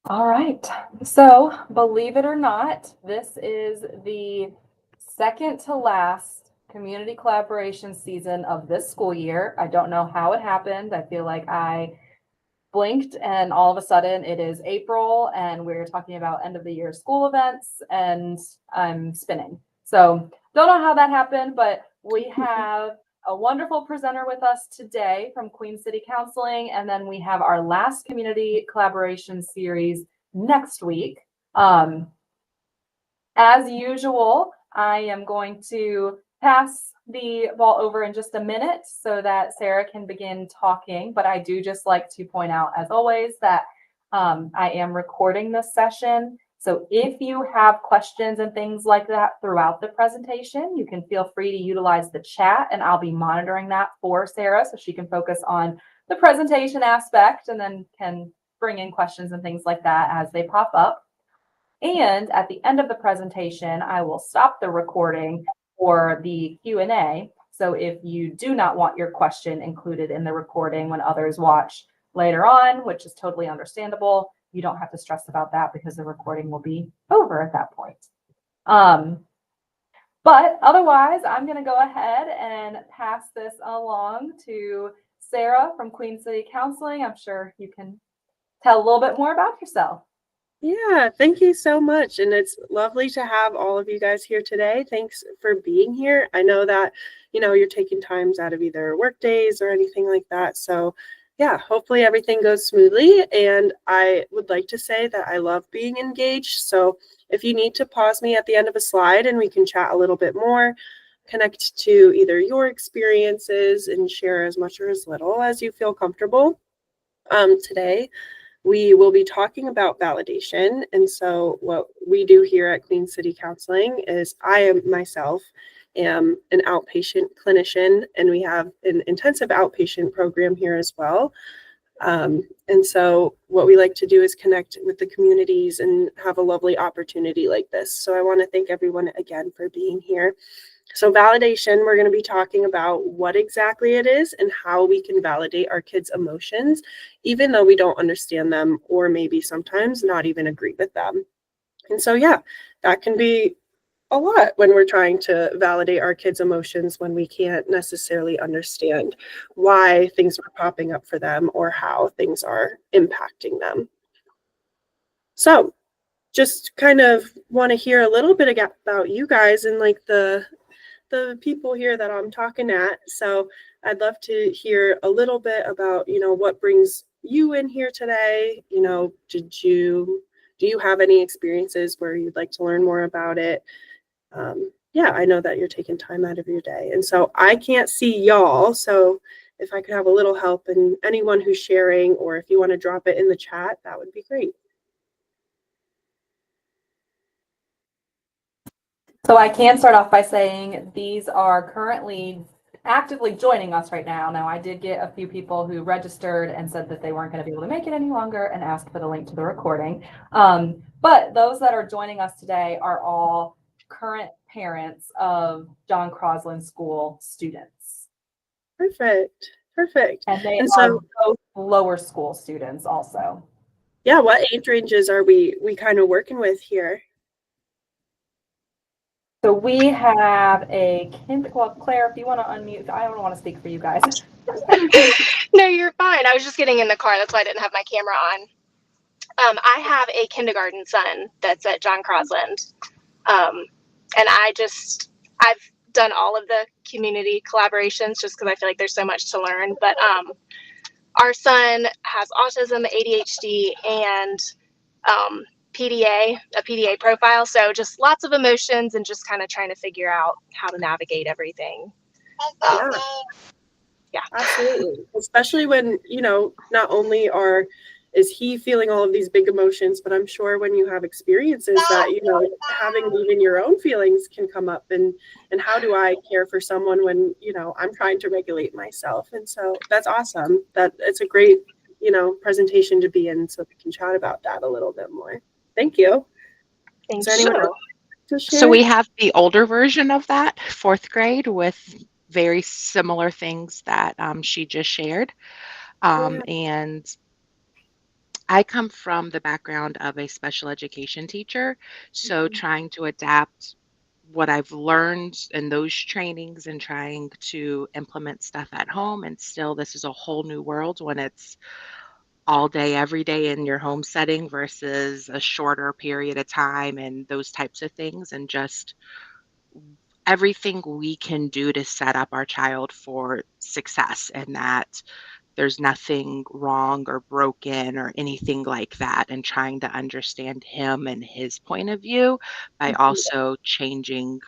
All right. So, believe it or not, this is the second to last community collaboration season of this school year. I don't know how it happened. I feel like I blinked and all of a sudden it is April and we're talking about end of the year school events and I'm spinning. So, don't know how that happened, but we have a wonderful presenter with us today from Queen City Counseling. And then we have our last community collaboration series next week. Um, as usual, I am going to pass the ball over in just a minute so that Sarah can begin talking. But I do just like to point out, as always, that I am recording this session. So if you have questions and things like that throughout the presentation, you can feel free to utilize the chat and I'll be monitoring that for Sarah so she can focus on the presentation aspect and then can bring in questions and things like that as they pop up. And at the end of the presentation, I will stop the recording for the Q&A. So if you do not want your question included in the recording when others watch later on, which is totally understandable, you don't have to stress about that because the recording will be over at that point. But otherwise, I'm going to go ahead and pass this along to Sarah from Queen City Counseling. I'm sure you can tell a little bit more about yourself. Yeah, thank you so much. And it's lovely to have all of you guys here today. Thanks for being here. I know that, you're taking times out of either work days or anything like that. So yeah, hopefully everything goes smoothly. And I would like to say that I love being engaged. So if you need to pause me at the end of a slide and we can chat a little bit more, connect to either your experiences and share as much or as little as you feel comfortable. Today, we will be talking about validation. And so what we do here at Queen City Counseling is I am myself am an outpatient clinician, and we have an intensive outpatient program here as well. And so what we like to do is connect with the communities and have a lovely opportunity like this. So I want to thank everyone again for being here. So validation, we're going to be talking about what exactly it is and how we can validate our kids' emotions, even though we don't understand them or maybe sometimes not even agree with them. And so, yeah, that can be a lot when we're trying to validate our kids' emotions when we can't necessarily understand why things are popping up for them or how things are impacting them. So just kind of want to hear a little bit about you guys and like the people here that I'm talking at. So I'd love to hear a little bit about, what brings you in here today. Do you have any experiences where you'd like to learn more about it? Yeah, I know that you're taking time out of your day. And so I can't see y'all. So if I could have a little help and anyone who's sharing, or if you want to drop it in the chat, that would be great. So I can start off by saying these are currently actively joining us right now. Now, I did get a few people who registered and said that they weren't going to be able to make it any longer and asked for the link to the recording. But those that are joining us today are all current parents of John Crosland School students. Perfect. And they And are so, both lower school students also. yeah, what age ranges are we kind of working with here? So we have well, Claire, if you want to unmute, I don't want to speak for you guys. No, you're fine. I was just getting in the car. That's why I didn't have my camera on. I have a kindergarten son that's at John Crosland. And I've done all of the community collaborations just because I feel like there's so much to learn. But our son has autism, ADHD, and a PDA profile. So just lots of emotions and just kind of trying to figure out how to navigate everything. Yeah, absolutely. Especially when, not only is he feeling all of these big emotions, but I'm sure when you have experiences that, having even your own feelings can come up and how do I care for someone when, I'm trying to regulate myself. And so that's awesome. That it's a great, presentation to be in so we can chat about that a little bit more. Thank you. Thank Is there anyone you. else to share? So we have the older version of that, 4th grade, with very similar things that she just shared. And I come from the background of a special education teacher, so trying to adapt what I've learned in those trainings and trying to implement stuff at home. And still, this is a whole new world when it's all day, every day in your home setting versus a shorter period of time and those types of things. And just everything we can do to set up our child for success, and that there's nothing wrong or broken or anything like that, and trying to understand him and his point of view by also changing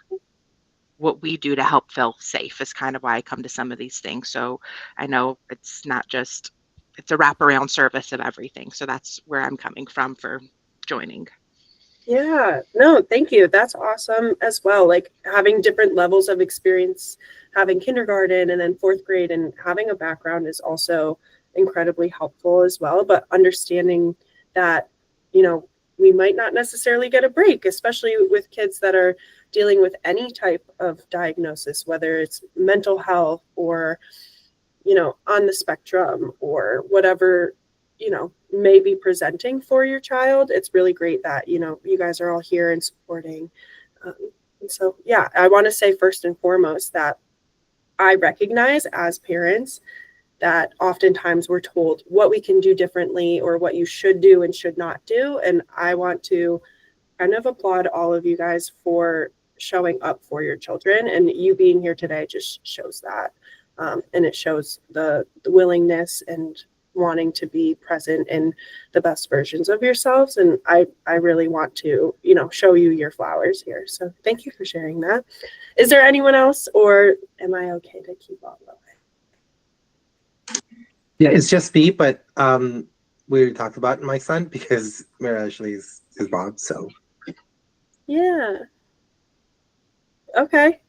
what we do to help feel safe is kind of why I come to some of these things. So I know it's not just, it's a wraparound service of everything. So that's where I'm coming from for joining. Yeah, no, thank you. That's awesome as well. Like having different levels of experience, having kindergarten and then fourth grade and having a background is also incredibly helpful as well. But understanding that, you know, we might not necessarily get a break, especially with kids that are dealing with any type of diagnosis, whether it's mental health or, you know, on the spectrum or whatever, you know, may be presenting for your child. It's really great that, you know, you guys are all here and supporting. And so, yeah, I want to say first and foremost that I recognize as parents that oftentimes we're told what we can do differently or what you should do and should not do. And I want to kind of applaud all of you guys for showing up for your children, and you being here today just shows that. And it shows the willingness and wanting to be present in the best versions of yourselves. And I really want to, you know, show you your flowers here. So thank you for sharing that. Is there anyone else, or am I okay to keep on going? Yeah, it's just me, but we talked about my son because Mary Ashley is his mom. So Yeah. Okay.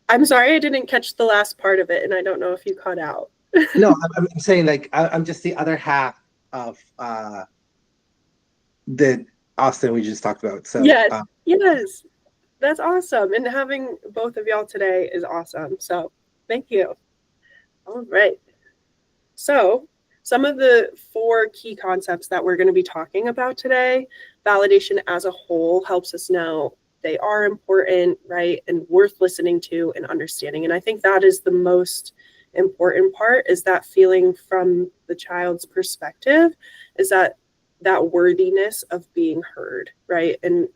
I'm sorry I didn't catch the last part of it, and I don't know if you cut out. no, I'm saying like I'm just the other half of the Austin we just talked about. So Yes. Yes. That's awesome. And having both of y'all today is awesome. So thank you. All right. So some of the 4 key concepts that we're going to be talking about today, validation as a whole helps us know they are important, right, and worth listening to and understanding. And I think that is the most important part, is that feeling from the child's perspective, is that worthiness of being heard, right? And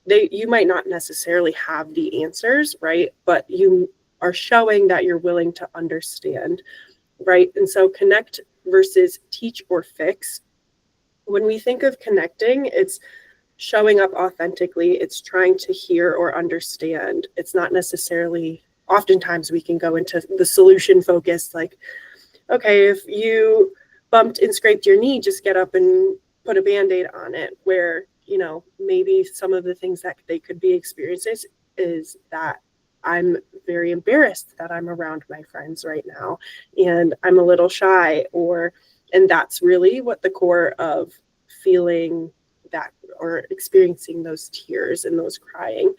you might not necessarily have the answers, right? But you are showing that you're willing to understand, right? And so connect versus teach or fix. When we think of connecting, it's showing up authentically. It's trying to hear or understand. It's not necessarily, oftentimes we can go into the solution focused, like, okay, if you bumped and scraped your knee, just get up and put a Band-Aid on it, where, you know, maybe some of the things that they could be experiencing is that I'm very embarrassed that I'm around my friends right now and I'm a little shy, and that's really what the core of feeling that or experiencing those tears and those crying.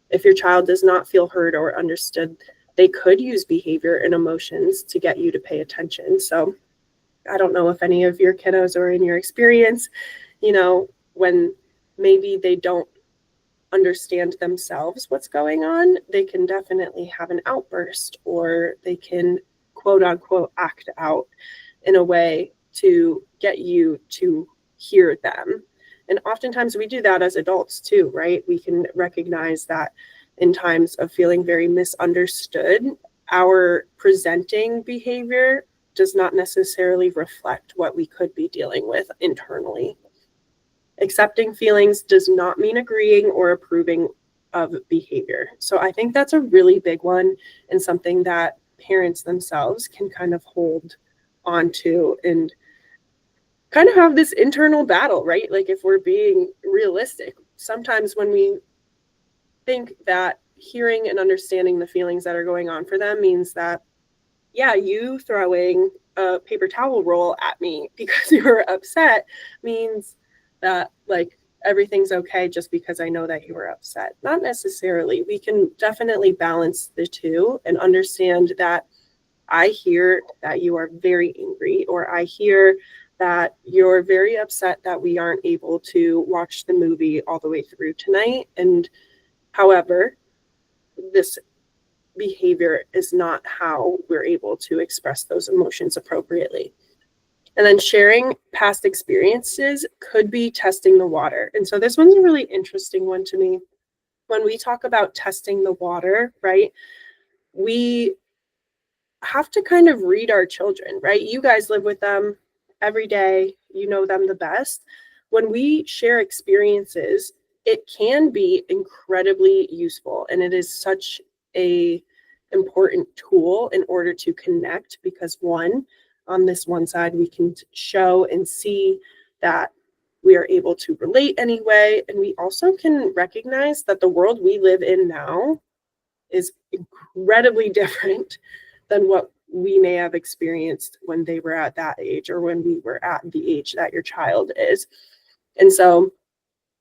If your child does not feel heard or understood, they could use behavior and emotions to get you to pay attention. So I don't know if any of your kiddos are in your experience, you know, when maybe they don't understand themselves what's going on, they can definitely have an outburst, or they can quote unquote act out in a way to get you to hear them. And oftentimes we do that as adults too, right? We can recognize that in times of feeling very misunderstood, our presenting behavior does not necessarily reflect what we could be dealing with internally. Accepting feelings does not mean agreeing or approving of behavior. So I think that's a really big one, and something that parents themselves can kind of hold on to and kind of have this internal battle, right? Like, if we're being realistic, sometimes when we think that hearing and understanding the feelings that are going on for them means that, yeah, you throwing a paper towel roll at me because you were upset means that, like, everything's okay just because I know that you were upset. Not necessarily. We can definitely balance the two and understand that I hear that you are very angry, or I hear that you're very upset that we aren't able to watch the movie all the way through tonight. And however, this behavior is not how we're able to express those emotions appropriately. And then sharing past experiences could be testing the water. And so this one's a really interesting one to me. When we talk about testing the water, right, we have to kind of read our children, right? You guys live with them every day, you know them the best. When we share experiences, it can be incredibly useful, and it is such a important tool in order to connect, because on this one side, we can show and see that we are able to relate anyway, and we also can recognize that the world we live in now is incredibly different than what we may have experienced when they were at that age, or when we were at the age that your child is. And so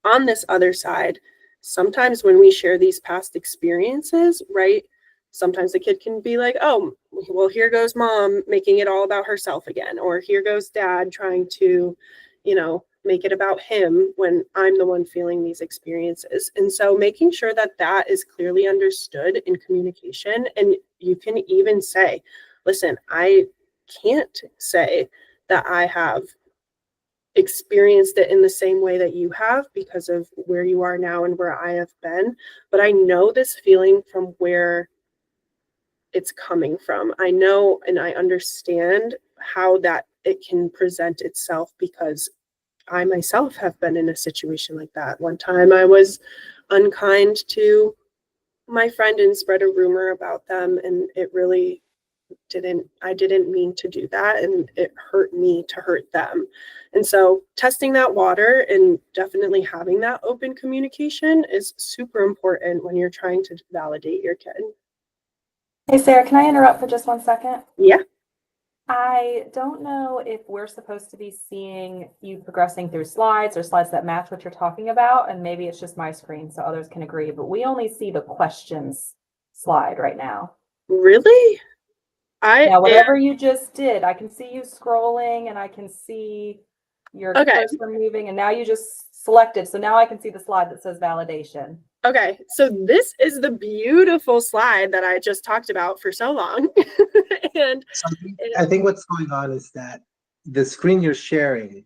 on this other side, sometimes when we share these past experiences, right, sometimes the kid can be like, oh, well, here goes mom making it all about herself again, or here goes dad trying to, make it about him when I'm the one feeling these experiences. And so making sure that that is clearly understood in communication. And you can even say, listen, I can't say that I have experienced it in the same way that you have because of where you are now and where I have been, but I know this feeling from where it's coming from. I know and I understand how that it can present itself, because I myself have been in a situation like that. One time I was unkind to my friend and spread a rumor about them, and it really I didn't mean to do that, and it hurt me to hurt them. And so testing that water and definitely having that open communication is super important when you're trying to validate your kid. Hey, Sarah, can I interrupt for just 1 second? Yeah. I don't know if we're supposed to be seeing you progressing through slides or slides that match what you're talking about, and maybe it's just my screen so others can agree, but we only see the questions slide right now. Really? Now, whatever you just did, I can see you scrolling and I can see your cursor moving, and now you just selected. So now I can see the slide that says validation. Okay, so this is the beautiful slide that I just talked about for so long. And I think what's going on is that the screen you're sharing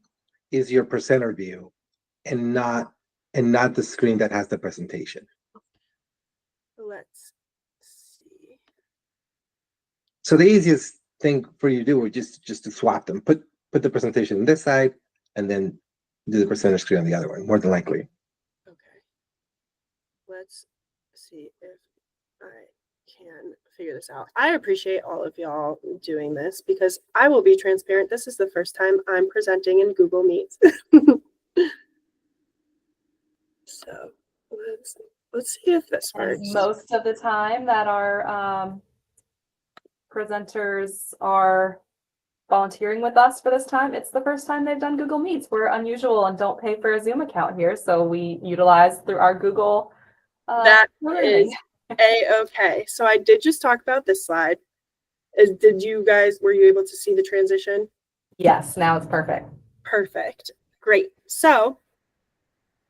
is your presenter view, and not the screen that has the presentation. Let's see. So the easiest thing for you to do would just to swap them. Put the presentation on this side, and then do the presenter screen on the other one, more than likely. Okay. Let's see if I can figure this out. I appreciate all of y'all doing this, because I will be transparent. This is the first time I'm presenting in Google Meets. So let's see if this works. And most of the time that our presenters are volunteering with us for this time, it's the first time they've done Google Meets. We're unusual and don't pay for a Zoom account here, so we utilize through our Google. That is A-okay. So I did just talk about this slide. Were you able to see the transition? Yes, now it's perfect. Perfect. Great. So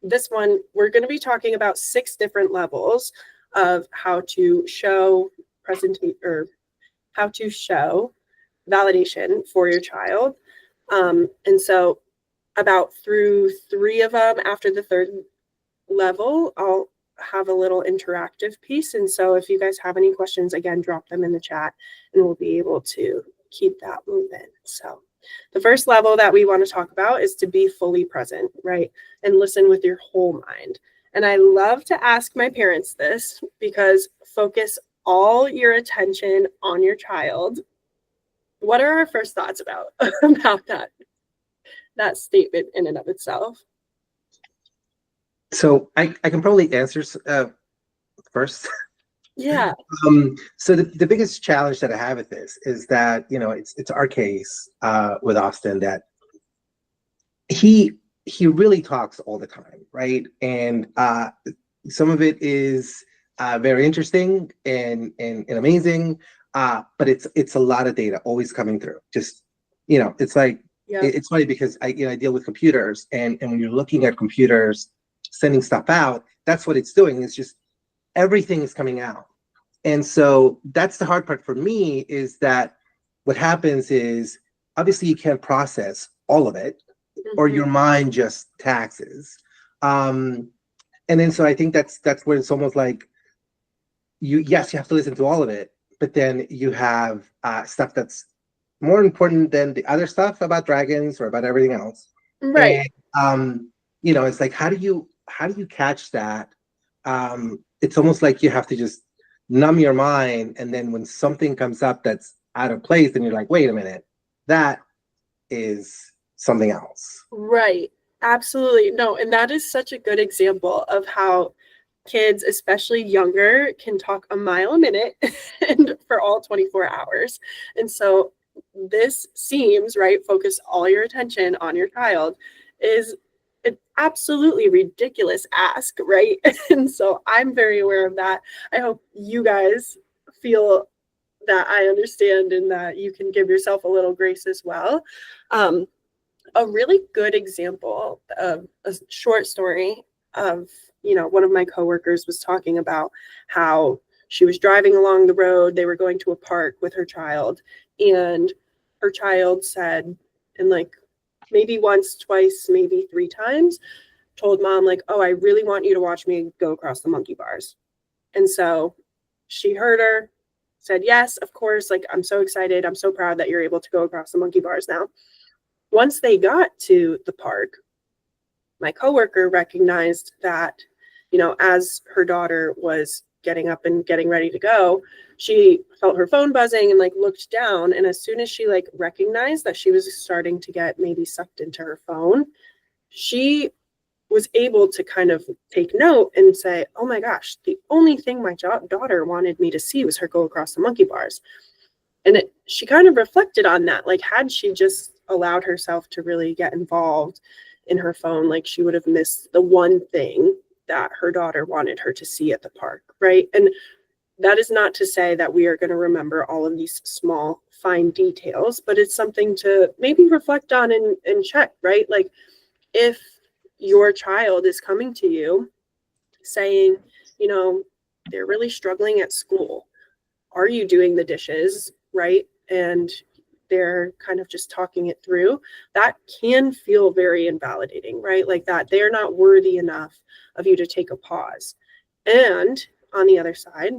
this one, we're going to be talking about 6 different levels of how to show validation for your child. And so about through 3 of them, after the 3rd level, I'll have a little interactive piece. And so if you guys have any questions, again, drop them in the chat and we'll be able to keep that moving. So the first level that we want to talk about is to be fully present, right? And listen with your whole mind. And I love to ask my parents this, because focus all your attention on your child. What are our first thoughts about that statement in and of itself? So I can probably answer first. Yeah. So the biggest challenge that I have with this is that, it's our case with Austin, that he really talks all the time, right? And some of it is very interesting and amazing, but it's a lot of data always coming through. Just, it's like Yeah. It's funny because I deal with computers, and when you're looking at computers sending stuff out, that's what it's doing. It's just everything is coming out. And so that's the hard part for me, is that what happens is obviously you can't process all of it, or your mind just taxes. And then so I think that's where it's almost like you have to listen to all of it, but then you have stuff that's more important than the other stuff about dragons or about everything else. Right. And it's like, how do you catch that? It's almost like you have to just numb your mind, and then when something comes up that's out of place, then you're like, wait a minute, that is something else. Right. Absolutely. No, and that is such a good example of how kids, especially younger, can talk a mile a minute and for all 24 hours. And so this seems, right, focus all your attention on your child is an absolutely ridiculous ask, right? And so I'm very aware of that. I hope you guys feel that I understand and that you can give yourself a little grace as well. A really good example of a short story of, one of my coworkers was talking about how she was driving along the road. They were going to a park with her child, and her child said, and like maybe once, twice, maybe 3 times, told mom, like, oh, I really want you to watch me go across the monkey bars. And so she heard her, said, yes, of course. Like, I'm so excited. I'm so proud that you're able to go across the monkey bars now. Once they got to the park, my coworker recognized that, as her daughter was getting up and getting ready to go, she felt her phone buzzing and like looked down. And as soon as she like recognized that she was starting to get maybe sucked into her phone, she was able to kind of take note and say, oh my gosh, the only thing my daughter wanted me to see was her go across the monkey bars. And she kind of reflected on that. Like, had she just allowed herself to really get involved in her phone, like she would have missed the one thing that her daughter wanted her to see at the park, right? And that is not to say that we are going to remember all of these small, fine details, but it's something to maybe reflect on and check, right? Like, if your child is coming to you saying, they're really struggling at school, are you doing the dishes, right? And they're kind of just talking it through, that can feel very invalidating, right? Like that they're not worthy enough of you to take a pause. And on the other side,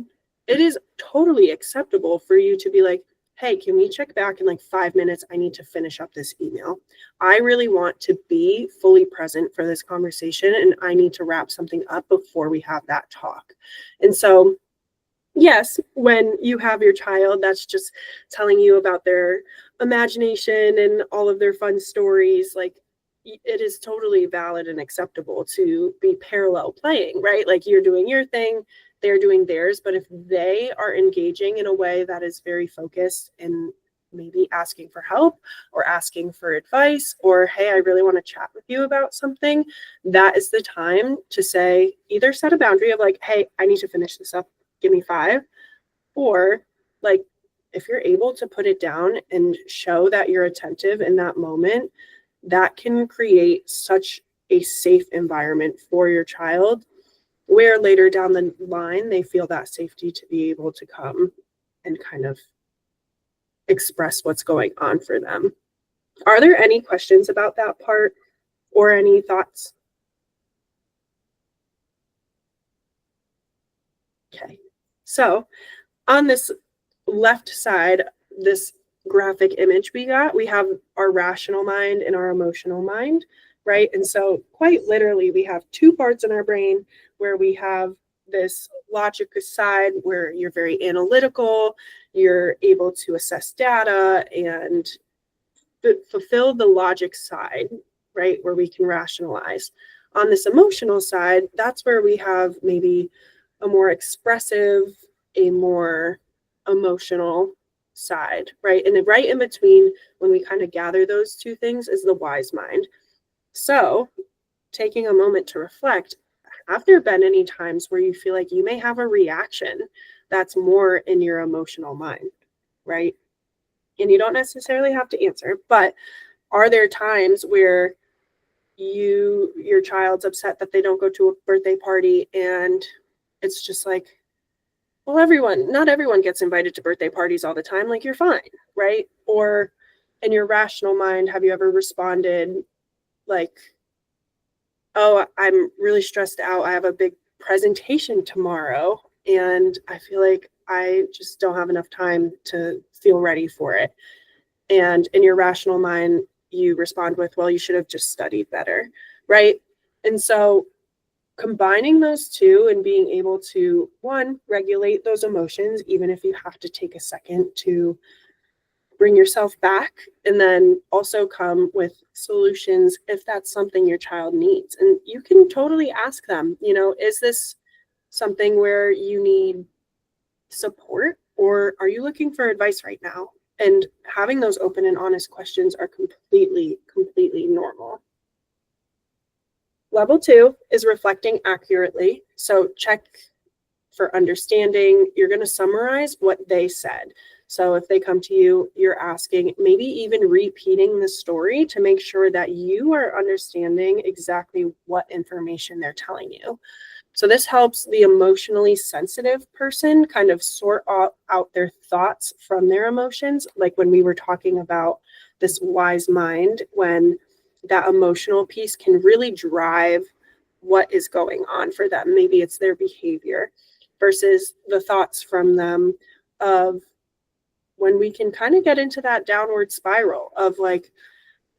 it is totally acceptable for you to be like, hey, can we check back in like 5 minutes? I need to finish up this email. I really want to be fully present for this conversation, and I need to wrap something up before we have that talk. And so yes, when you have your child that's just telling you about their imagination and all of their fun stories, like it is totally valid and acceptable to be parallel playing, right? Like you're doing your thing, they're doing theirs. But if they are engaging in a way that is very focused and maybe asking for help or asking for advice, or, hey, I really want to chat with you about something, that is the time to say, either set a boundary of like, hey, I need to finish this up, give me 5, or like, if you're able to put it down and show that you're attentive in that moment, that can create such a safe environment for your child, where later down the line, they feel that safety to be able to come and kind of express what's going on for them. Are there any questions about that part or any thoughts? Okay. So on this left side, this graphic image we have our rational mind and our emotional mind, right? And so quite literally, we have 2 parts in our brain where we have this logic side where you're very analytical, you're able to assess data and fulfill the logic side, right? Where we can rationalize. On this emotional side, that's where we have maybe a more expressive, a more emotional side, right? And then right in between, when we kind of gather those 2 things, is the wise mind. So taking a moment to reflect, have there been any times where you feel like you may have a reaction that's more in your emotional mind, right? And you don't necessarily have to answer, but are there times where your child's upset that they don't go to a birthday party, and it's just like, well, not everyone gets invited to birthday parties all the time. Like, you're fine, right? Or in your rational mind, have you ever responded like, oh, I'm really stressed out. I have a big presentation tomorrow, and I feel like I just don't have enough time to feel ready for it. And in your rational mind, you respond with, well, you should have just studied better, right? And so combining those two and being able to, one, regulate those emotions, even if you have to take a second to bring yourself back, and then also come with solutions if that's something your child needs. And you can totally ask them, is this something where you need support, or are you looking for advice right now? And having those open and honest questions are completely normal. Level 2 is reflecting accurately. So check for understanding. You're going to summarize what they said. So if they come to you, you're asking, maybe even repeating the story to make sure that you are understanding exactly what information they're telling you. So this helps the emotionally sensitive person kind of sort out their thoughts from their emotions. Like when we were talking about this wise mind, when that emotional piece can really drive what is going on for them. Maybe it's their behavior versus the thoughts from them of when we can kind of get into that downward spiral of like,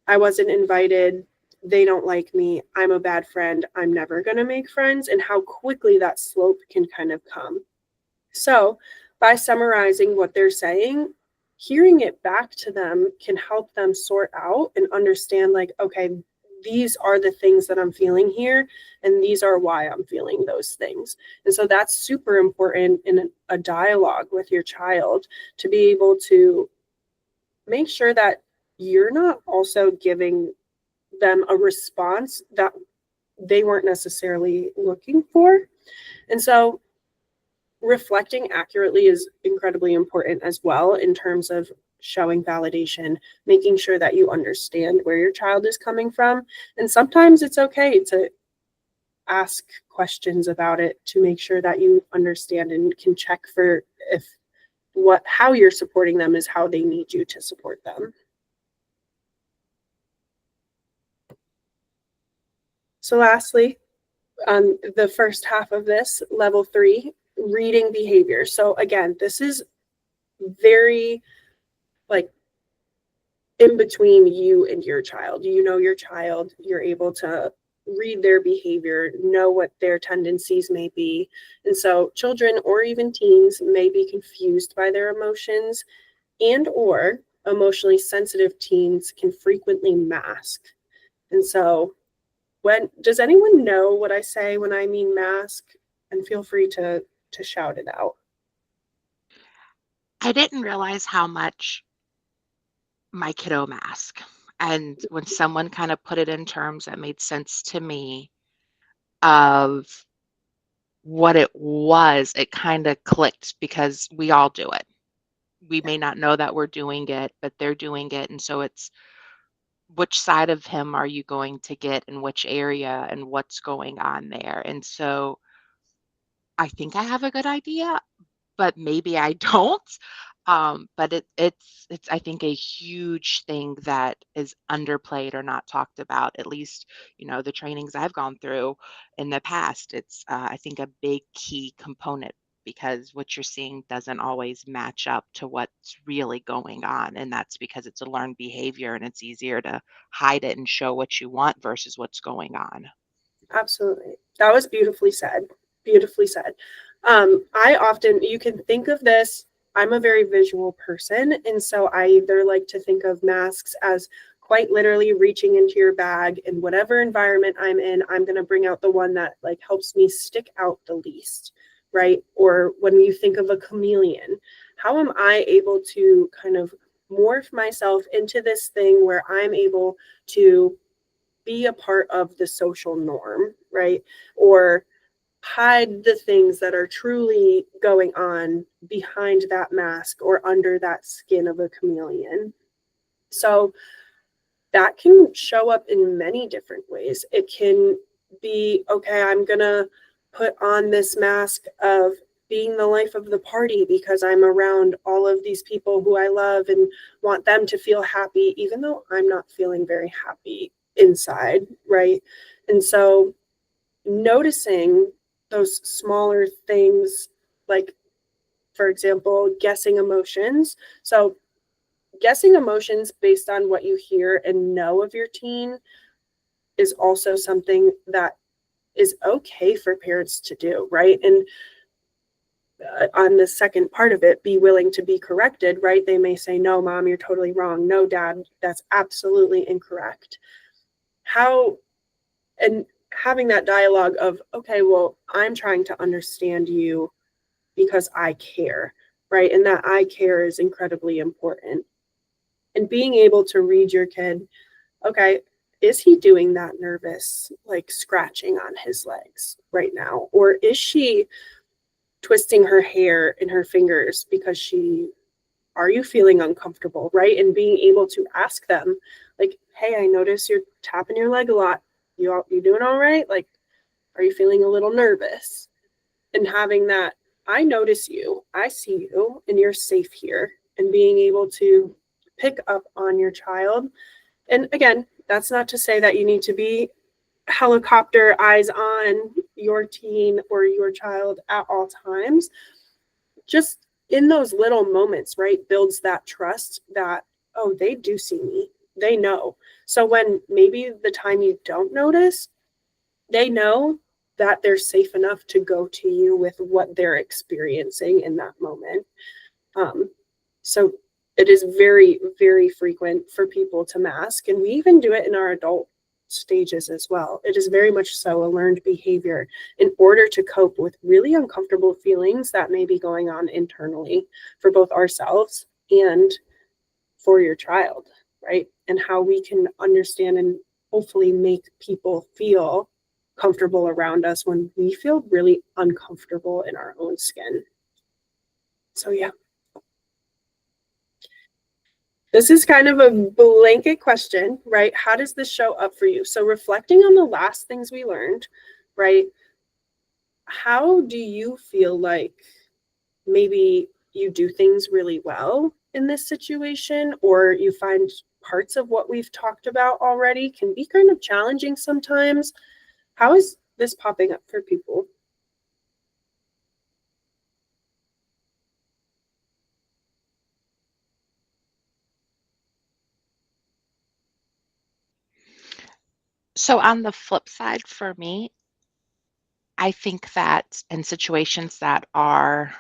I wasn't invited, they don't like me, I'm a bad friend, I'm never going to make friends, and how quickly that slope can kind of come. So by summarizing what they're saying, hearing it back to them can help them sort out and understand like, okay, these are the things that I'm feeling here, and these are why I'm feeling those things. And so that's super important in a dialogue with your child, to be able to make sure that you're not also giving them a response that they weren't necessarily looking for. And so reflecting accurately is incredibly important as well in terms of showing validation, making sure that you understand where your child is coming from. And sometimes it's okay to ask questions about it to make sure that you understand and can check for if how you're supporting them is how they need you to support them. So lastly, the first half of this, level 3, reading behavior. So again, this is very like in between you and your child. You know your child, you're able to read their behavior, know what their tendencies may be. And so children or even teens may be confused by their emotions, and or emotionally sensitive teens can frequently mask. And so does anyone know what I say when I mean mask? And feel free to shout it out. I didn't realize how much my kiddo mask. And when someone kind of put it in terms that made sense to me of what it was, it kind of clicked because we all do it. We may not know that we're doing it, but they're doing it. And so it's which side of him are you going to get in which area and what's going on there. And so I think I have a good idea, but maybe I don't. But it's I think a huge thing that is underplayed or not talked about. At least the trainings I've gone through in the past. It's I think a big key component because what you're seeing doesn't always match up to what's really going on, and that's because it's a learned behavior and it's easier to hide it and show what you want versus what's going on. Absolutely. That was beautifully said. Beautifully said. You can think of this. I'm a very visual person. And so I either like to think of masks as quite literally reaching into your bag, and whatever environment I'm in, I'm going to bring out the one that like helps me stick out the least, right? Or when you think of a chameleon, how am I able to kind of morph myself into this thing where I'm able to be a part of the social norm, right? Or hide the things that are truly going on behind that mask or under that skin of a chameleon. So that can show up in many different ways. It can be, okay, I'm gonna put on this mask of being the life of the party because I'm around all of these people who I love and want them to feel happy, even though I'm not feeling very happy inside, right? And so noticing those smaller things, like, for example, guessing emotions. So guessing emotions based on what you hear and know of your teen is also something that is okay for parents to do, right? And on the second part of it, be willing to be corrected, right? They may say, no, mom, you're totally wrong. No, dad, that's absolutely incorrect. And having that dialogue of, okay, well, I'm trying to understand you because I care, right? And that I care is incredibly important. And being able to read your kid, okay, is he doing that nervous, like scratching on his legs right now? Or is she twisting her hair in her fingers because are you feeling uncomfortable, right? And being able to ask them, like, hey, I notice you're tapping your leg a lot. You doing all right? Like, are you feeling a little nervous? And having that, I notice you, I see you, and you're safe here. And being able to pick up on your child. And again, that's not to say that you need to be helicopter eyes on your teen or your child at all times. Just in those little moments, right, builds that trust that, oh, they do see me. They know. So when maybe the time you don't notice, they know that they're safe enough to go to you with what they're experiencing in that moment. So it is very, very frequent for people to mask, and we even do it in our adult stages as well. It is very much so a learned behavior in order to cope with really uncomfortable feelings that may be going on internally for both ourselves and for your child, right? And how we can understand and hopefully make people feel comfortable around us when we feel really uncomfortable in our own skin. So yeah. This is kind of a blanket question, right? How does this show up for you? So reflecting on the last things we learned, right? How do you feel like maybe you do things really well in this situation, or you find parts of what we've talked about already can be kind of challenging sometimes? How is this popping up for people? So on the flip side for me, I think that in situations that are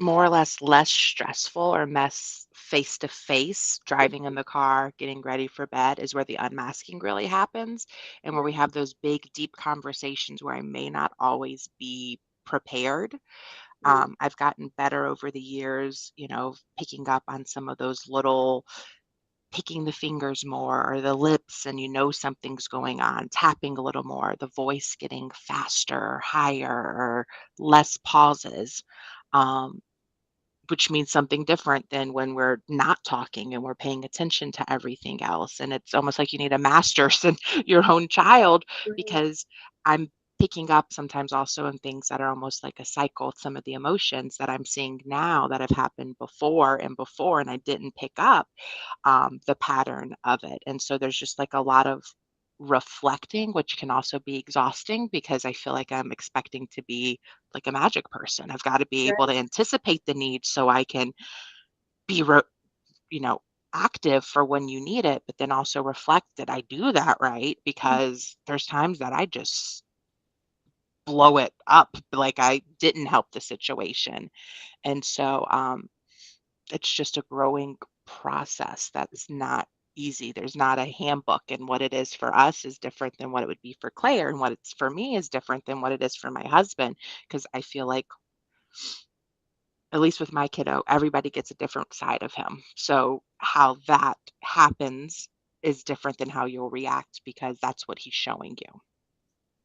more or less stressful or less face to face, driving in the car, getting ready for bed is where the unmasking really happens, and where we have those big, deep conversations where I may not always be prepared. I've gotten better over the years, picking up on some of those little picking the fingers more or the lips, and something's going on, tapping a little more, the voice getting faster, higher, or less pauses. Um, which means something different than when we're not talking and we're paying attention to everything else. And it's almost like you need a master's in your own child, because I'm picking up sometimes also in things that are almost like a cycle, some of the emotions that I'm seeing now that have happened before, and I didn't pick up the pattern of it. And so there's just like a lot of reflecting, which can also be exhausting because I feel like I'm expecting to be like a magic person. I've got to be able to anticipate the needs so I can be, you know, active for when you need it, but then also reflect that I do that right, because there's times that I just blow it up, like I didn't help the situation. And so it's just a growing process that's not easy. There's not a handbook, and what it is for us is different than what it would be for Claire, and what it's for me is different than what it is for my husband, because I feel like, at least with my kiddo, everybody gets a different side of him. So how that happens is different than how you'll react, because that's what he's showing you.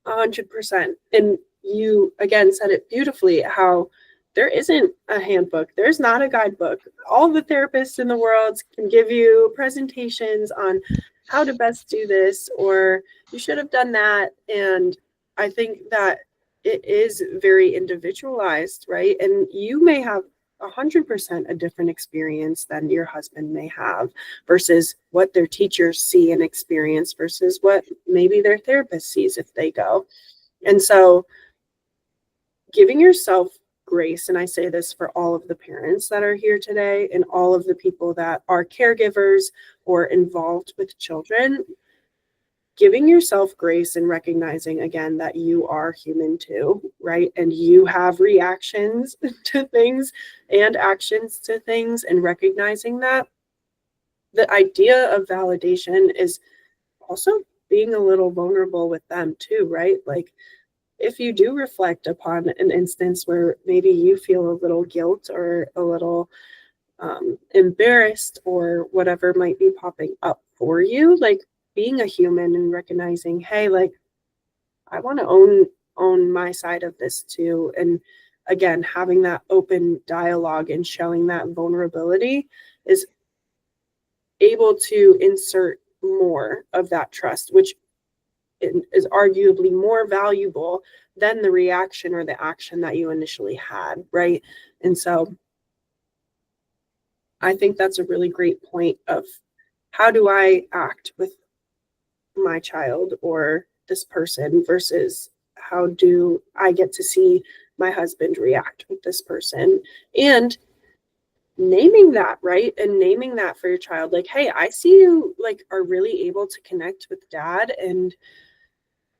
100%. And you again said it beautifully, how there isn't a handbook. There's not a guidebook. All the therapists in the world can give you presentations on how to best do this, or you should have done that. And I think that it is very individualized, right? And you may have 100% a different experience than your husband may have versus what their teachers see and experience versus what maybe their therapist sees if they go. And so giving yourself grace, and I say this for all of the parents that are here today and all of the people that are caregivers or involved with children, giving yourself grace and recognizing again that you are human too, right? And you have reactions to things and actions to things, and recognizing that the idea of validation is also being a little vulnerable with them too, right? Like, if you do reflect upon an instance where maybe you feel a little guilt or a little embarrassed or whatever might be popping up for you, like being a human and recognizing, hey, like I want to own my side of this too. And again, having that open dialogue and showing that vulnerability is able to insert more of that trust, which is arguably more valuable than the reaction or the action that you initially had, right? And so I think that's a really great point of how do I act with my child or this person versus how do I get to see my husband react with this person, and naming that, right? And naming that for your child, like, hey, I see you like are really able to connect with dad, and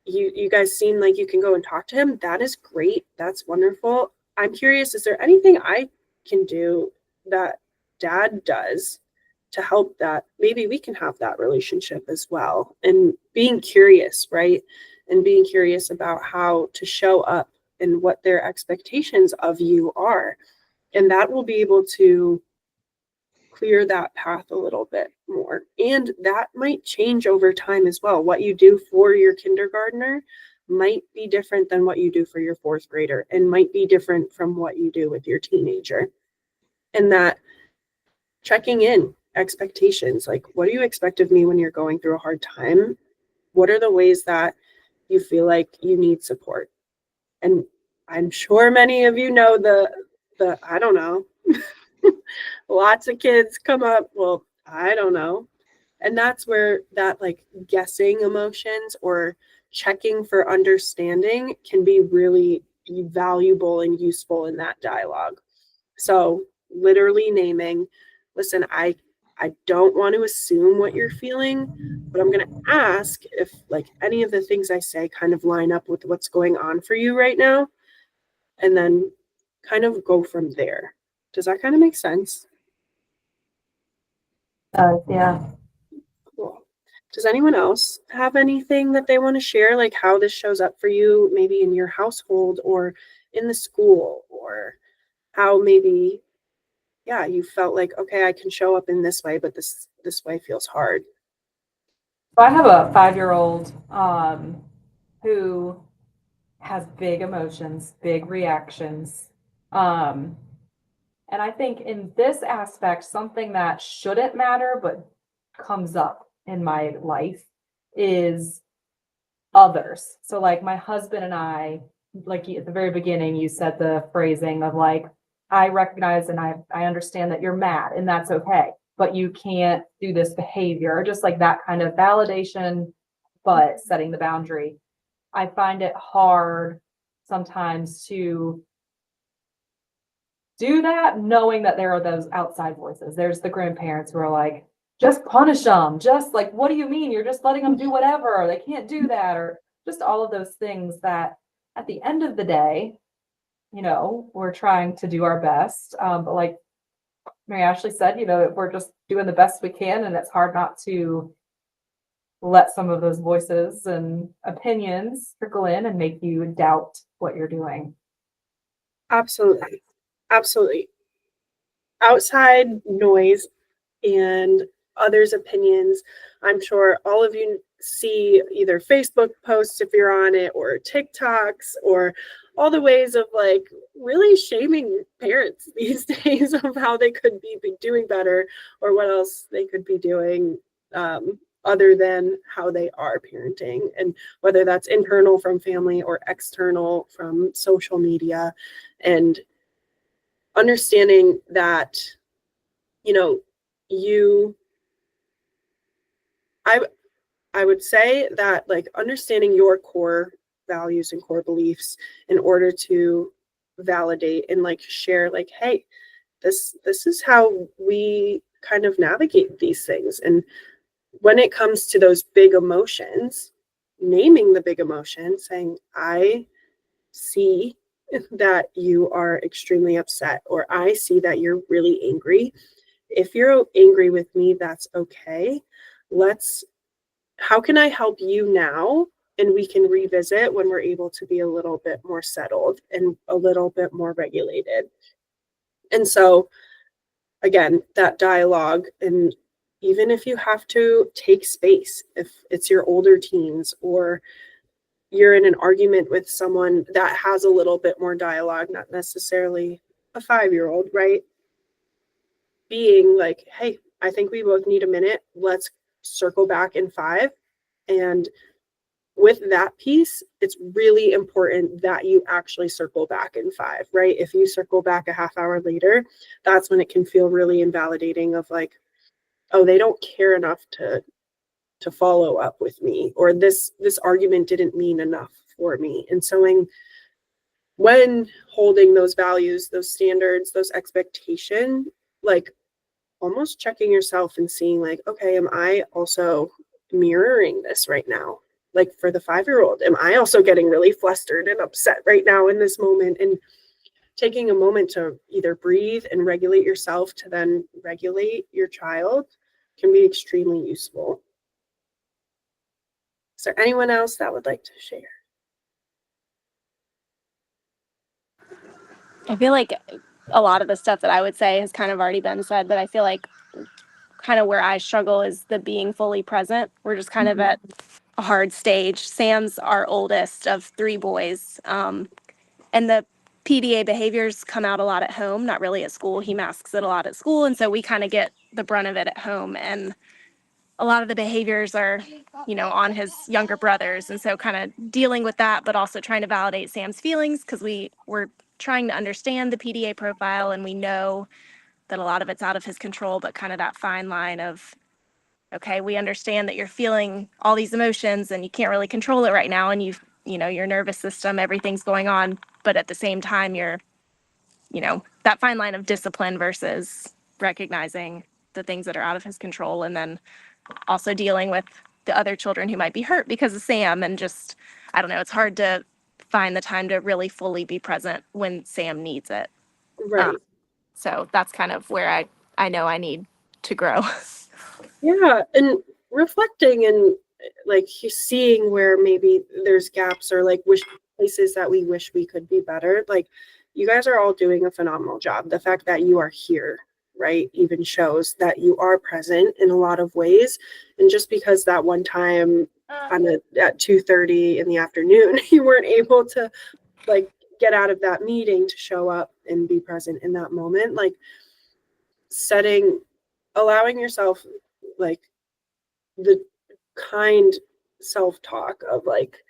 you guys seem like you can go and talk to him. That is great. That's wonderful. I'm curious, is there anything I can do that dad does to help that maybe we can have that relationship as well? And being curious, right? And being curious about how to show up and what their expectations of you are. And that will be able to clear that path a little bit more. And that might change over time as well. What you do for your kindergartner might be different than what you do for your fourth grader, and might be different from what you do with your teenager. And that checking in expectations, like, what do you expect of me when you're going through a hard time? What are the ways that you feel like you need support? And I'm sure many of you know the I don't know. Lots of kids come up, well, I don't know. And that's where that like guessing emotions or checking for understanding can be really valuable and useful in that dialogue. So literally naming, listen, I don't want to assume what you're feeling, but I'm going to ask if like any of the things I say kind of line up with what's going on for you right now, and then kind of go from there. Does that kind of make sense? Yeah. Cool. Does anyone else have anything that they want to share, like how this shows up for you, maybe in your household or in the school, or how maybe, yeah, you felt like, okay, I can show up in this way, but this way feels hard. So I have a 5-year-old who has big emotions, big reactions. And I think in this aspect, something that shouldn't matter but comes up in my life is others. So like my husband and I, like at the very beginning, you said the phrasing of like, I recognize and I understand that you're mad and that's okay, but you can't do this behavior, just like that kind of validation, but setting the boundary. I find it hard sometimes to do that, knowing that there are those outside voices. There's the grandparents who are like, just punish them. Just like, what do you mean? You're just letting them do whatever. They can't do that. Or just all of those things that at the end of the day, you know, we're trying to do our best. But like Mary Ashley said, you know, we're just doing the best we can. And it's hard not to let some of those voices and opinions trickle in and make you doubt what you're doing. Absolutely. Outside noise and others' opinions. I'm sure all of you see either Facebook posts if you're on it, or TikToks, or all the ways of like really shaming parents these days of how they could be doing better, or what else they could be doing other than how they are parenting, and whether that's internal from family or external from social media. And understanding that, you know, you I I would say that like understanding your core values and core beliefs in order to validate and like share like, hey, this is how we kind of navigate these things. And when it comes to those big emotions, naming the big emotion, saying, I see that you are extremely upset, or I see that you're really angry. If you're angry with me, that's okay. How can I help you now? And we can revisit when we're able to be a little bit more settled and a little bit more regulated. And so, again, that dialogue, and even if you have to take space, if it's your older teens or you're in an argument with someone that has a little bit more dialogue, not necessarily a 5-year-old, right? Being like, hey, I think we both need a minute. Let's circle back in 5. And with that piece, it's really important that you actually circle back in 5, right? If you circle back a half hour later, that's when it can feel really invalidating of like, oh, they don't care enough to follow up with me, or this argument didn't mean enough for me. And so when holding those values, those standards, those expectations, like almost checking yourself and seeing like, okay, am I also mirroring this right now? Like for the 5-year-old, am I also getting really flustered and upset right now in this moment? And taking a moment to either breathe and regulate yourself to then regulate your child can be extremely useful. Is there anyone else that would like to share? I feel like a lot of the stuff that I would say has kind of already been said, but I feel like kind of where I struggle is the being fully present. We're just kind of at a hard stage. Sam's our oldest of 3 boys, and the PDA behaviors come out a lot at home, not really at school. He masks it a lot at school, and so we kind of get the brunt of it at home. And a lot of the behaviors are, on his younger brothers. And so kind of dealing with that, but also trying to validate Sam's feelings, because we're trying to understand the PDA profile, and we know that a lot of it's out of his control, but kind of that fine line of, okay, we understand that you're feeling all these emotions and you can't really control it right now. And your nervous system, everything's going on. But at the same time, you're, that fine line of discipline versus recognizing the things that are out of his control. And then also dealing with the other children who might be hurt because of Sam. And just, I don't know, it's hard to find the time to really fully be present when Sam needs it. Right. So that's kind of where I know I need to grow. Yeah, and reflecting and like seeing where maybe there's gaps, or like places that we wish we could be better. Like you guys are all doing a phenomenal job. The fact that you are here, right, even shows that you are present in a lot of ways. And just because that one time at 2:30 in the afternoon you weren't able to like get out of that meeting to show up and be present in that moment, like allowing yourself like the kind self-talk of like,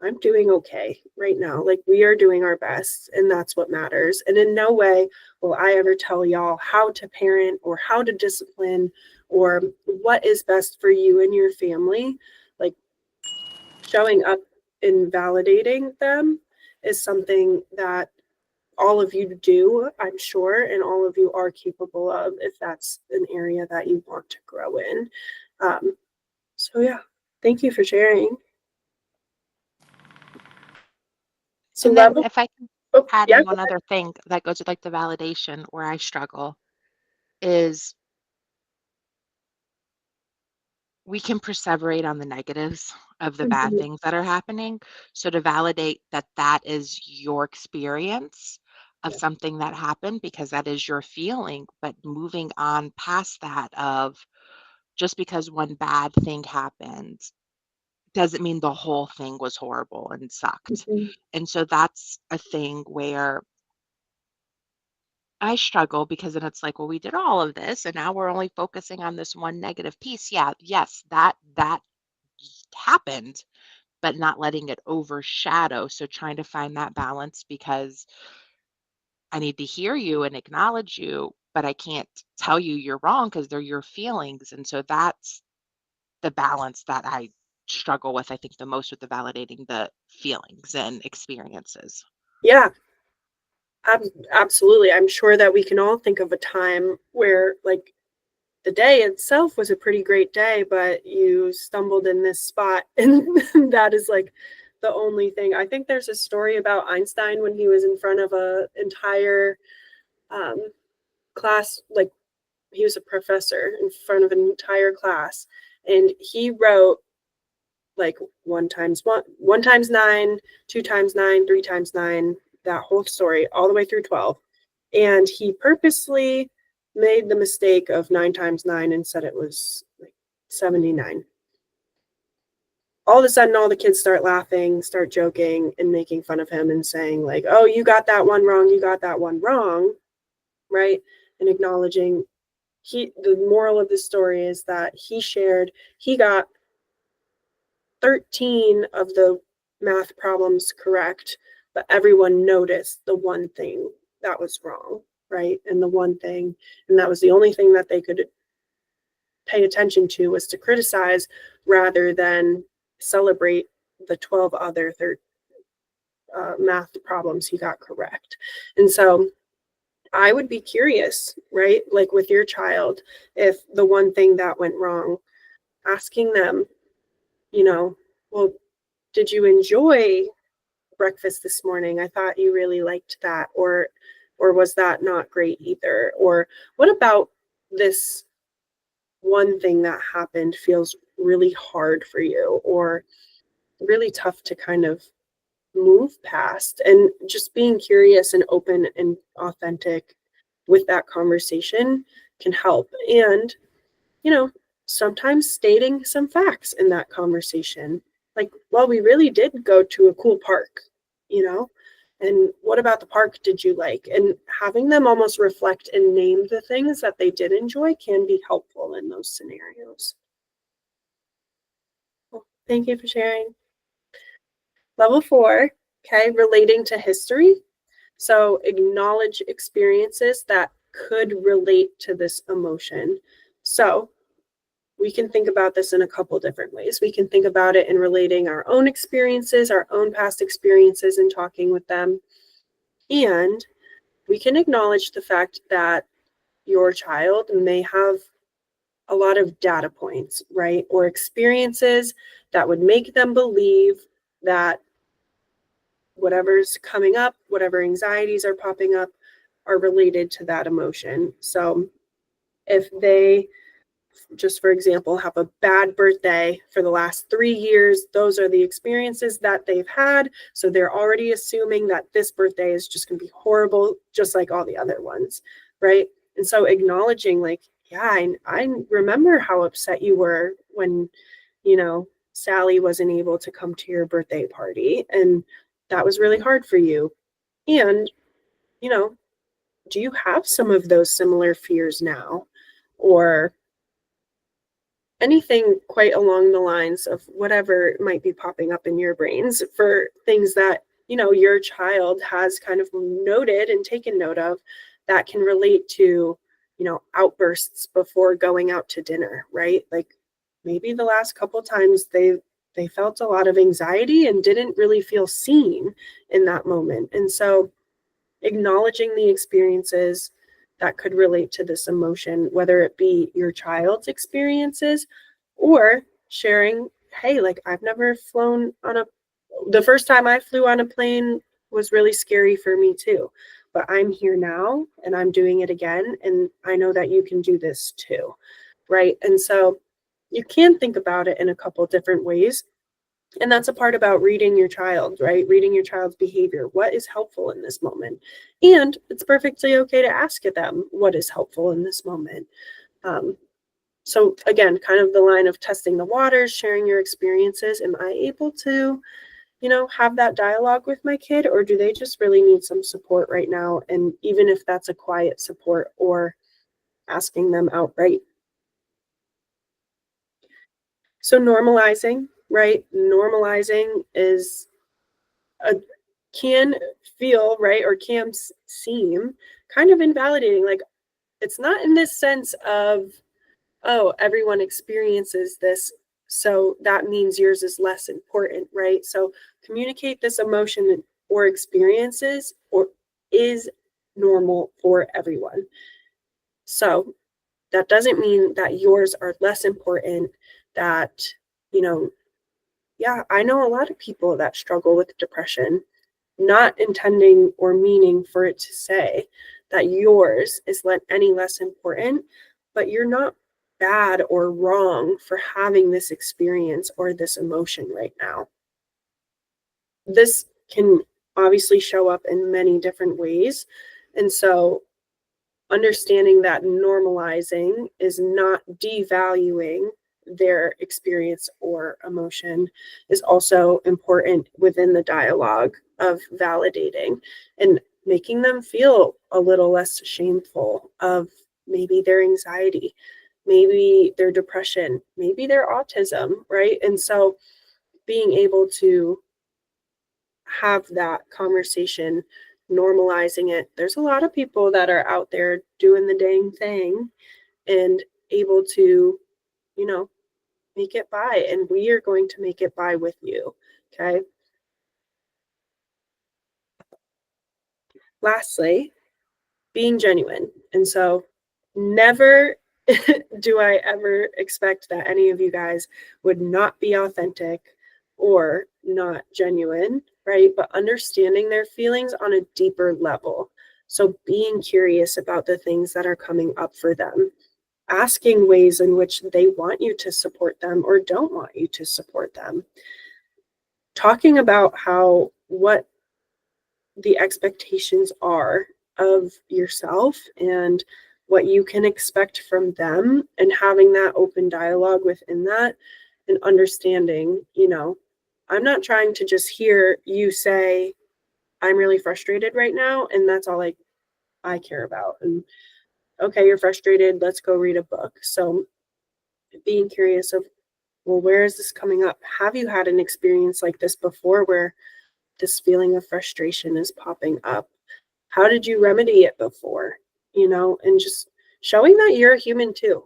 I'm doing okay right now. Like we are doing our best, and that's what matters. And in no way will I ever tell y'all how to parent or how to discipline or what is best for you and your family. Like showing up and validating them is something that all of you do, I'm sure, and all of you are capable of if that's an area that you want to grow in. So yeah, thank you for sharing. So And then if I can add yeah, in one other thing that goes with like the validation where I struggle is we can perseverate on the negatives of the bad Mhm. things that are happening. So to validate that that is your experience of something that happened because that is your feeling, but moving on past that of just because one bad thing happened doesn't mean the whole thing was horrible and sucked. Mhm. And so that's a thing where I struggle because then it's like, well, we did all of this and now we're only focusing on this one negative piece. Yeah, yes, that happened, but not letting it overshadow. So trying to find that balance because I need to hear you and acknowledge you, but I can't tell you you're wrong because they're your feelings. And so that's the balance that I struggle with, I think, the most with the validating the feelings and experiences. Yeah, absolutely. I'm sure that we can all think of a time where, like, the day itself was a pretty great day, but you stumbled in this spot, and that is like the only thing. I think there's a story about Einstein when he was in front of a entire class, like he was a professor in front of an entire class, and he wrote like 1 times 9, 2 times 9, 3 times 9, that whole story all the way through 12. And he purposely made the mistake of 9 times 9 and said it was like 79. All of a sudden, all the kids start laughing, start joking, and making fun of him and saying, like, oh, you got that one wrong, you got that one wrong, right? And acknowledging the moral of the story is that he got 13 of the math problems correct, but everyone noticed the one thing that was wrong, right? And that was the only thing that they could pay attention to, was to criticize rather than celebrate the 12 other math problems he got correct. And so I would be curious, right? Like with your child, if the one thing that went wrong, asking them, well, did you enjoy breakfast this morning? I thought you really liked that. Or was that not great either? Or what about this one thing that happened feels really hard for you, or really tough to kind of move past? And just being curious and open and authentic with that conversation can help. And, sometimes stating some facts in that conversation, like, well, we really did go to a cool park, and what about the park did you like? And having them almost reflect and name the things that they did enjoy can be helpful in those scenarios. Well, thank you for sharing. Level 4, okay, relating to history. So acknowledge experiences that could relate to this emotion. So we can think about this in a couple different ways. We can think about it in relating our own experiences, our own past experiences, and talking with them. And we can acknowledge the fact that your child may have a lot of data points, right? Or experiences that would make them believe that whatever's coming up, whatever anxieties are popping up, are related to that emotion. So if they, just for example, have a bad birthday for the last 3 years, those are the experiences that they've had. So they're already assuming that this birthday is just going to be horrible, just like all the other ones, right? And so acknowledging, like, yeah, I remember how upset you were when, Sally wasn't able to come to your birthday party. And that was really hard for you. And, do you have some of those similar fears now? Or anything quite along the lines of whatever might be popping up in your brains for things that, your child has kind of noted and taken note of that can relate to, outbursts before going out to dinner, right? Like maybe the last couple times they felt a lot of anxiety and didn't really feel seen in that moment. And so acknowledging the experiences that could relate to this emotion, whether it be your child's experiences or sharing, hey, like I've never flown on the first time I flew on a plane was really scary for me too, but I'm here now and I'm doing it again. And I know that you can do this too, right? And so you can think about it in a couple different ways. And that's a part about reading your child, right? Reading your child's behavior. What is helpful in this moment? And it's perfectly okay to ask them what is helpful in this moment. So again, kind of the line of testing the waters, sharing your experiences. Am I able to, have that dialogue with my kid, or do they just really need some support right now? And even if that's a quiet support or asking them outright. So normalizing, right? Normalizing can feel, right, or can seem kind of invalidating. Like, it's not in this sense of, oh, everyone experiences this, so that means yours is less important, right? So communicate this emotion or experiences or is normal for everyone. So that doesn't mean that yours are less important, that, yeah, I know a lot of people that struggle with depression, not intending or meaning for it to say that yours is any less important, but you're not bad or wrong for having this experience or this emotion right now. This can obviously show up in many different ways. And so understanding that normalizing is not devaluing their experience or emotion is also important within the dialogue of validating and making them feel a little less shameful of maybe their anxiety, maybe their depression, maybe their autism, right? And so being able to have that conversation, normalizing it. There's a lot of people that are out there doing the dang thing and able to, make it by, and we are going to make it by with you. Okay. Lastly, being genuine. And so never do I ever expect that any of you guys would not be authentic or not genuine, right? But understanding their feelings on a deeper level. So being curious about the things that are coming up for them, asking ways in which they want you to support them or don't want you to support them, talking about what the expectations are of yourself and what you can expect from them, and having that open dialogue within that, and understanding, I'm not trying to just hear you say, I'm really frustrated right now, and that's all I care about. And okay, you're frustrated, let's go read a book. So being curious of, well, where is this coming up? Have you had an experience like this before where this feeling of frustration is popping up? How did you remedy it before? And just showing that you're a human too.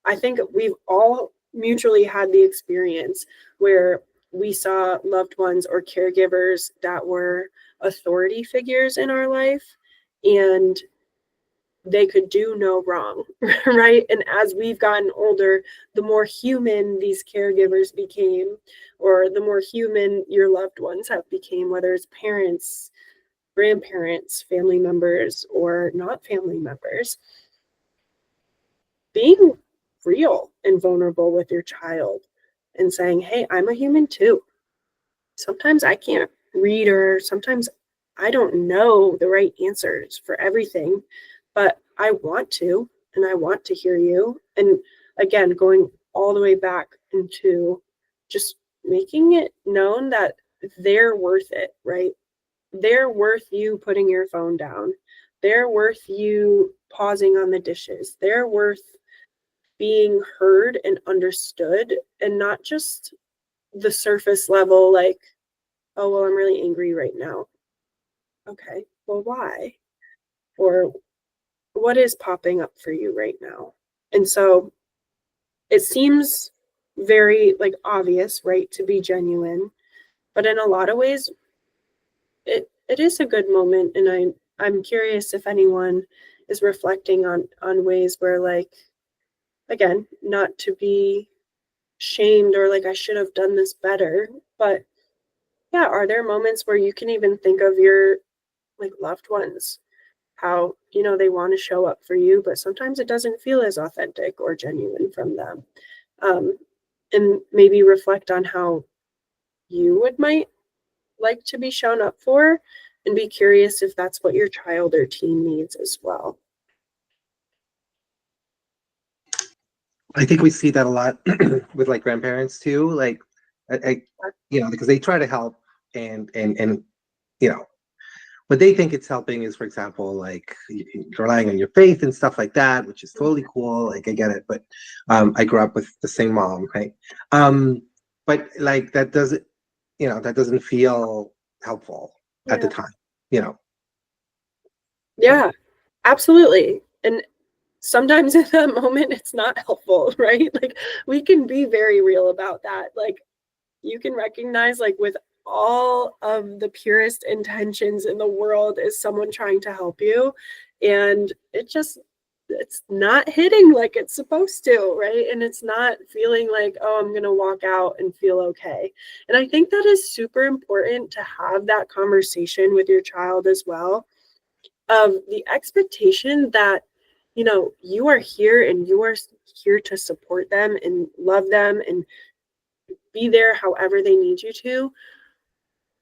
I think we've all mutually had the experience where we saw loved ones or caregivers that were authority figures in our life, and they could do no wrong, right? And as we've gotten older, the more human these caregivers became, or the more human your loved ones have became, whether it's parents, grandparents, family members, or not family members. Being real and vulnerable with your child and saying, hey, I'm a human too. Sometimes I can't read, or sometimes I don't know the right answers for everything, but I want to, and I want to hear you. And again, going all the way back into just making it known that they're worth it, right? They're worth you putting your phone down. They're worth you pausing on the dishes. They're worth being heard and understood, and not just the surface level, like, oh, well, I'm really angry right now. Okay, well, why? Or what is popping up for you right now? And so it seems very obvious, right, to be genuine, but in a lot of ways, it is a good moment. And I'm curious if anyone is reflecting on ways where, again, not to be shamed or I should have done this better, but yeah, are there moments where you can even think of your loved ones, how they want to show up for you, but sometimes it doesn't feel as authentic or genuine from them, and maybe reflect on how you might like to be shown up for, and be curious if that's what your child or teen needs as well. I think we see that a lot with like grandparents too. Like, because they try to help and you know, what they think it's helping is, for example, like relying on your faith and stuff like that, which is totally cool. Like I get it, but I grew up with the same mom, right? But like that doesn't feel helpful at the Yeah. time, Yeah, absolutely. And sometimes in that moment, it's not helpful, right? Like we can be very real about that. Like you can recognize, like, with all of the purest intentions in the world, is someone trying to help you. And it's not hitting like it's supposed to, right? And it's not feeling like, oh, I'm going to walk out and feel okay. And I think that is super important to have that conversation with your child as well, of the expectation that, you are here and you are here to support them and love them and be there however they need you to.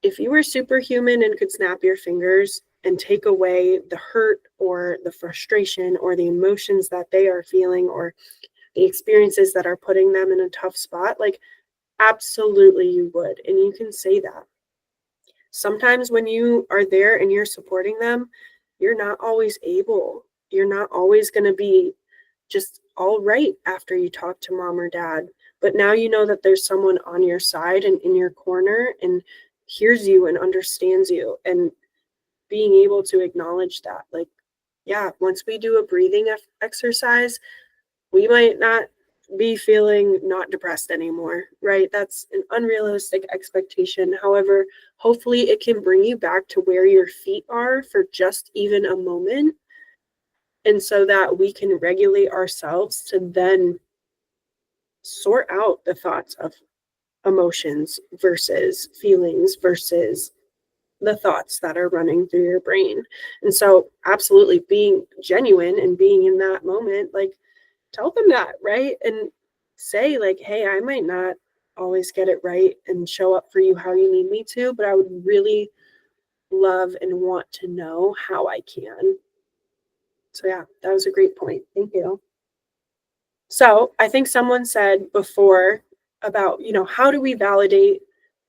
If you were superhuman and could snap your fingers and take away the hurt or the frustration or the emotions that they are feeling or the experiences that are putting them in a tough spot, like absolutely you would. And you can say that. Sometimes when you are there and you're supporting them, you're not always able. You're not always going to be just all right after you talk to mom or dad. But now you know that there's someone on your side and in your corner and hears you and understands you, and being able to acknowledge that. Like, yeah, once we do a breathing exercise, we might not be feeling not depressed anymore, right? That's an unrealistic expectation. However, hopefully it can bring you back to where your feet are for just even a moment. And so that we can regulate ourselves to then sort out the thoughts of emotions versus feelings versus the thoughts that are running through your brain. And so absolutely being genuine and being in that moment, like tell them that, right? And say like, hey, I might not always get it right and show up for you how you need me to, but I would really love and want to know how I can. So yeah, that was a great point. Thank you. So I think someone said before about, how do we validate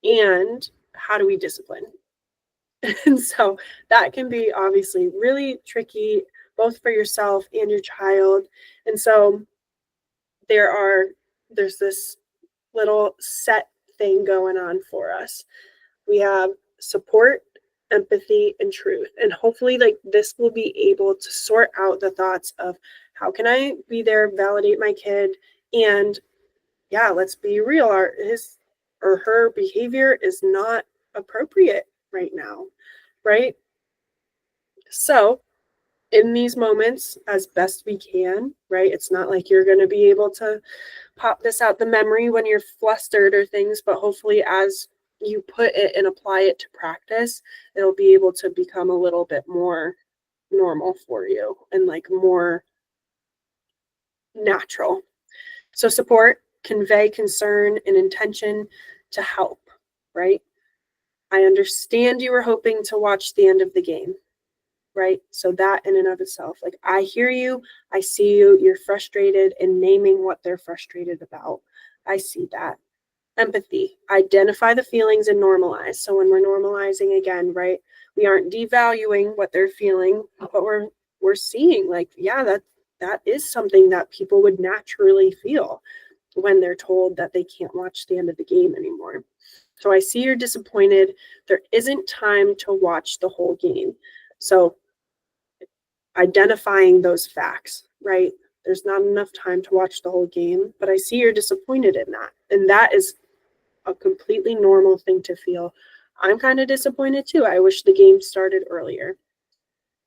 and how do we discipline? And so that can be obviously really tricky, both for yourself and your child. And so there's this little set thing going on for us. We have support, empathy, and truth. And hopefully like this will be able to sort out the thoughts of how can I be there, validate my kid, and yeah, let's be real, his or her behavior is not appropriate right now, right? So in these moments, as best we can, right? It's not like you're going to be able to pop this out the memory when you're flustered or things, but hopefully as you put it and apply it to practice, it'll be able to become a little bit more normal for you and like more natural. So support, convey concern and intention to help, right? I understand you were hoping to watch the end of the game, right? So that in and of itself, like I hear you, I see you, you're frustrated and naming what they're frustrated about. I see that. Empathy, identify the feelings and normalize. So when we're normalizing again, right, we aren't devaluing what they're feeling, but we're seeing like, yeah, that is something that people would naturally feel when they're told that they can't watch the end of the game anymore. So I see you're disappointed. There isn't time to watch the whole game. So identifying those facts, right? There's not enough time to watch the whole game, but I see you're disappointed in that. And that is a completely normal thing to feel. I'm kind of disappointed too. I wish the game started earlier.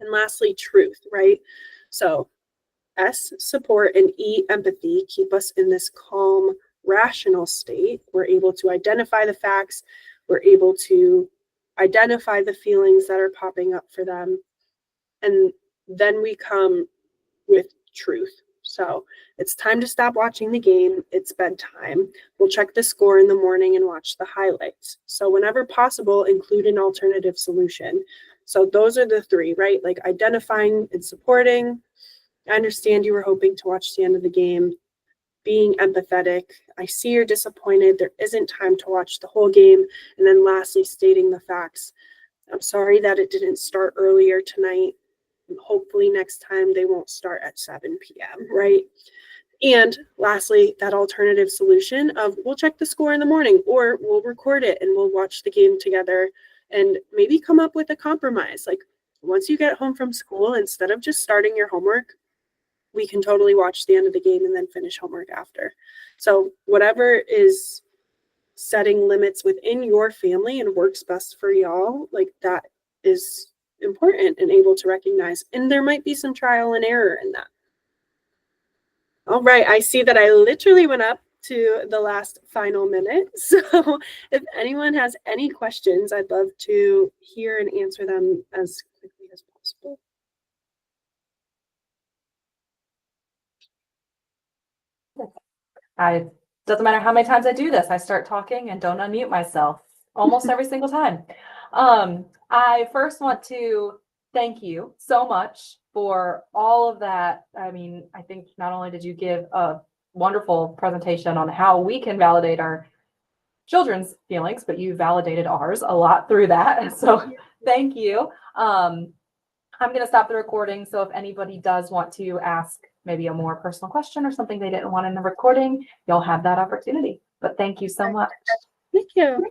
And lastly, truth, right? So S, support, and E, empathy, keep us in this calm, rational state. We're able to identify the facts. We're able to identify the feelings that are popping up for them. And then we come with truth. So it's time to stop watching the game. It's bedtime. We'll check the score in the morning and watch the highlights. So whenever possible, include an alternative solution. So those are the three, right? Like identifying and supporting. I understand you were hoping to watch the end of the game. being empathetic. I see you're disappointed. There isn't time to watch the whole game. And then lastly, stating the facts. I'm sorry that it didn't start earlier tonight. And hopefully next time they won't start at 7 p.m., right? And lastly, that alternative solution of we'll check the score in the morning, or we'll record it and we'll watch the game together and maybe come up with a compromise. Like once you get home from school, instead of just starting your homework, we can totally watch the end of the game and then finish homework after. So whatever is setting limits within your family and works best for y'all, like that is important and able to recognize. And there might be some trial and error in that. All right, I see that I literally went up to the last final minute. So if anyone has any questions, I'd love to hear and answer them as quickly as possible. Doesn't matter how many times I do this, I start talking and don't unmute myself almost every single time. I first want to thank you so much for all of that. I mean, I think not only did you give a wonderful presentation on how we can validate our children's feelings, but you validated ours a lot through that. So thank you. I'm going to stop the recording. So if anybody does want to ask maybe a more personal question or something they didn't want in the recording, you'll have that opportunity. But thank you so much. Thank you.